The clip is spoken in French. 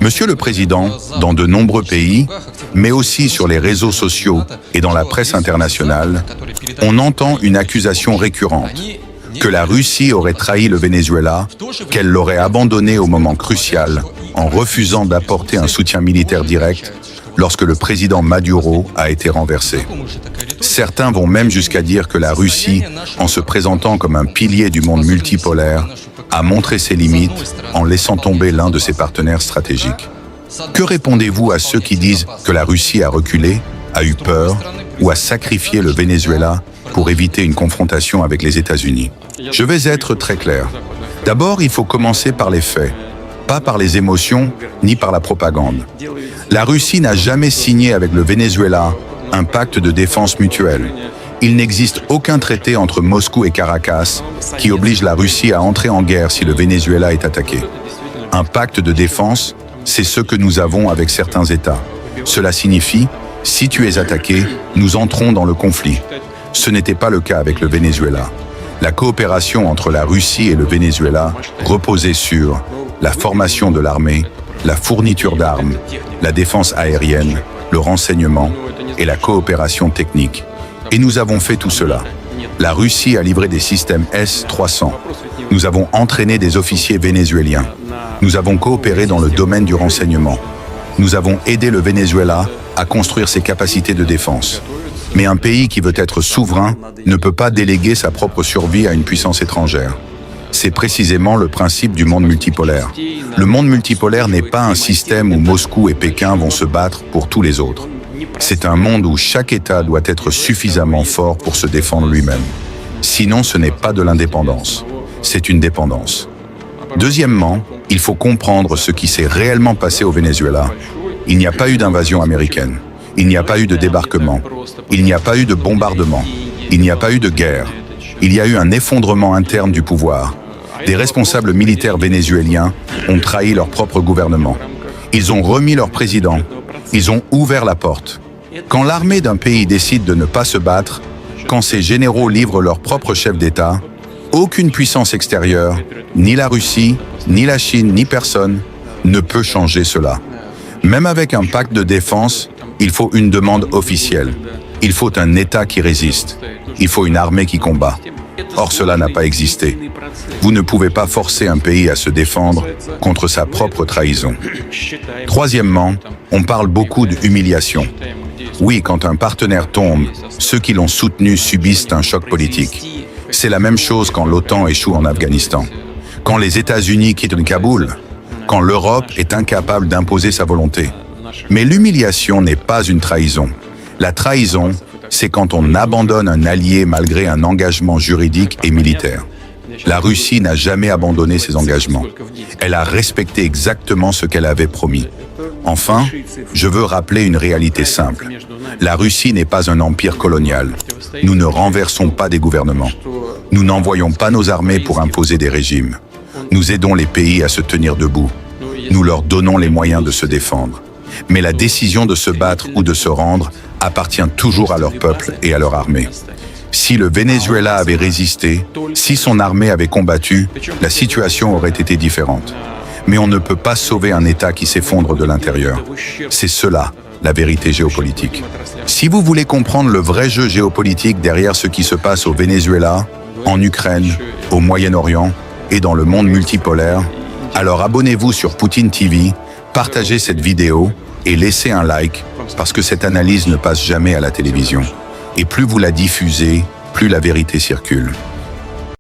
Monsieur le Président, dans de nombreux pays, mais aussi sur les réseaux sociaux et dans la presse internationale, on entend une accusation récurrente que la Russie aurait trahi le Venezuela, qu'elle l'aurait abandonné au moment crucial en refusant d'apporter un soutien militaire direct lorsque le président Maduro a été renversé. Certains vont même jusqu'à dire que la Russie, en se présentant comme un pilier du monde multipolaire, a montré ses limites en laissant tomber l'un de ses partenaires stratégiques. Que répondez-vous à ceux qui disent que la Russie a reculé, a eu peur ou a sacrifié le Venezuela pour éviter une confrontation avec les États-Unis? Je vais être très clair. D'abord, il faut commencer par les faits, pas par les émotions ni par la propagande. La Russie n'a jamais signé avec le Venezuela un pacte de défense mutuelle. Il n'existe aucun traité entre Moscou et Caracas qui oblige la Russie à entrer en guerre si le Venezuela est attaqué. Un pacte de défense, c'est ce que nous avons avec certains États. Cela signifie, si tu es attaqué, nous entrons dans le conflit. Ce n'était pas le cas avec le Venezuela. La coopération entre la Russie et le Venezuela reposait sur la formation de l'armée, la fourniture d'armes, la défense aérienne, le renseignement et la coopération technique. Et nous avons fait tout cela. La Russie a livré des systèmes S-300. Nous avons entraîné des officiers vénézuéliens. Nous avons coopéré dans le domaine du renseignement. Nous avons aidé le Venezuela à construire ses capacités de défense. Mais un pays qui veut être souverain ne peut pas déléguer sa propre survie à une puissance étrangère. C'est précisément le principe du monde multipolaire. Le monde multipolaire n'est pas un système où Moscou et Pékin vont se battre pour tous les autres. C'est un monde où chaque État doit être suffisamment fort pour se défendre lui-même. Sinon, ce n'est pas de l'indépendance, c'est une dépendance. Deuxièmement, il faut comprendre ce qui s'est réellement passé au Venezuela. Il n'y a pas eu d'invasion américaine, il n'y a pas eu de débarquement, il n'y a pas eu de bombardement, il n'y a pas eu de guerre. Il y a eu un effondrement interne du pouvoir. Des responsables militaires vénézuéliens ont trahi leur propre gouvernement. Ils ont remis leur président. Ils ont ouvert la porte. Quand l'armée d'un pays décide de ne pas se battre, quand ses généraux livrent leur propre chef d'État, aucune puissance extérieure, ni la Russie, ni la Chine, ni personne, ne peut changer cela. Même avec un pacte de défense, il faut une demande officielle. Il faut un État qui résiste. Il faut une armée qui combat. Or, cela n'a pas existé. Vous ne pouvez pas forcer un pays à se défendre contre sa propre trahison. Troisièmement, on parle beaucoup d'humiliation. Oui, quand un partenaire tombe, ceux qui l'ont soutenu subissent un choc politique. C'est la même chose quand l'OTAN échoue en Afghanistan. Quand les États-Unis quittent Kaboul, quand l'Europe est incapable d'imposer sa volonté. Mais l'humiliation n'est pas une trahison. La trahison, c'est quand on abandonne un allié malgré un engagement juridique et militaire. La Russie n'a jamais abandonné ses engagements. Elle a respecté exactement ce qu'elle avait promis. Enfin, je veux rappeler une réalité simple. La Russie n'est pas un empire colonial. Nous ne renversons pas des gouvernements. Nous n'envoyons pas nos armées pour imposer des régimes. Nous aidons les pays à se tenir debout. Nous leur donnons les moyens de se défendre. Mais la décision de se battre ou de se rendre appartient toujours à leur peuple et à leur armée. Si le Venezuela avait résisté, si son armée avait combattu, la situation aurait été différente. Mais on ne peut pas sauver un État qui s'effondre de l'intérieur. C'est cela, la vérité géopolitique. Si vous voulez comprendre le vrai jeu géopolitique derrière ce qui se passe au Venezuela, en Ukraine, au Moyen-Orient et dans le monde multipolaire, alors abonnez-vous sur Poutine TV, partagez cette vidéo et laissez un like parce que cette analyse ne passe jamais à la télévision. Et plus vous la diffusez, plus la vérité circule.